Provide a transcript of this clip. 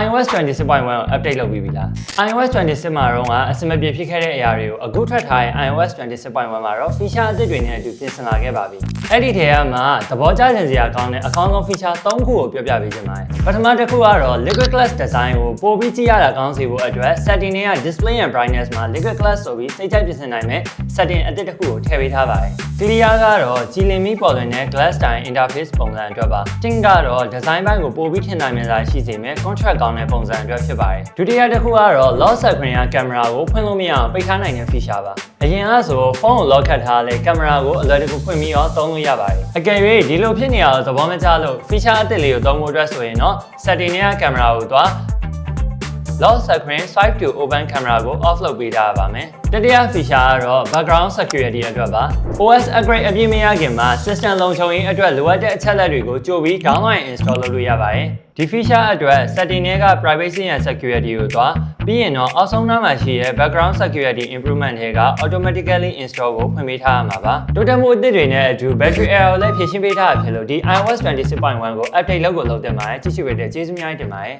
iOS 26.1 ကို update လုပ်ပြီးပြီလား iOS 26မှာတော့အစမပြေဖြစ်ခဲ့တဲ့အရာတွေကိုအခုထွက်ထားတဲ့ iOS 26.1မှာတော့ feature အသစ်တွေနဲ့အတူပြင်ဆင်လာခဲ့ပါပြီအဲ့ဒီထဲမှာသဘောကျစရာကောင်းတဲ့အကောင်းဆုံး feature 3ခုကိုပြောပြပေးချင်ပါတယ်ပထမတစ်ခုကတော့ liquid glass design ကိုပိုပြီးကြည့်ရတာကောင်းစေဖို့အတွက် setting တွေက display and brightness မှာ liquid glass ဆိုပြီးစိတ်ကြိုက်ပြင်ဆင်နိုင်မဲ့ setting အသစ်တစ်ခုကိုထည့်ပေးထားပါတယ် clear ကတော့ကြည်လင်ပြီးပေါ်လွင်တဲ့ glass style interface ပုံစံအတွက်ပါ tint ကတော့ design ဘက်ကိုပိုပြီးထင်နိုင်မြင်သာရှိစေမဲ့ contrast ကောင်းတဲ့ပုံစံအတွက်ဖြစ်ပါတယ်ဒုတိယတစ်ခုကတော့ lock screen ကင်မရာကိုဖွင့်လို့မရအောင်ပိတ်ထားနိုင်တဲ့ feature ပါအရင်ကဆိုဖုန်းကို lock ခတ်ထားလဲကင်မရာကိုအလွယ်တကူဖွင့်ပြီးတော့သုံးလို့ရပါတယ်အကယ်၍ဒီလိုဖြစ်နေအောင်သဘောမကျလို့ feature အသစ်လေးကိုသုံးဖို့အတွက်ဆိုရင်တော့ setting တွေကကင်မရာကိုသွား lock screen swipe to open camera ကို off လုပ်ပေးထားပါမယ်တတိယ feature ကတော့ background security အတွက်ပါ OS upgrade အပြည့်မရခင်မှာ system လုံခြုံရေးအတွက်လိုအပ်တဲ့အချက်အလက်တွေကိုကြိုပြီး download and install လုပ်လို့ရပါတယ်ဒီ feature အတွက် setting တွေက privacy and security ကိုသွားပြီးရင်တော့အောက်ဆုံးနားမှာရှိတဲ့ background security improvement တွေက automatically install ကိုဖွင့်ပေးထားရမှာပါတိုးတက်မှုအသစ်တွေနဲ့အတူ battery error လည်းဖြည့်ရှင်းပေးထားတာဖြစ်လို့ဒီ iOS 26.1 ကို update လုပ်ကိုလုပ်တင်ပါတယ်ကြည့်ရှုရတဲ့ကျေးဇူးများတင်ပါတယ်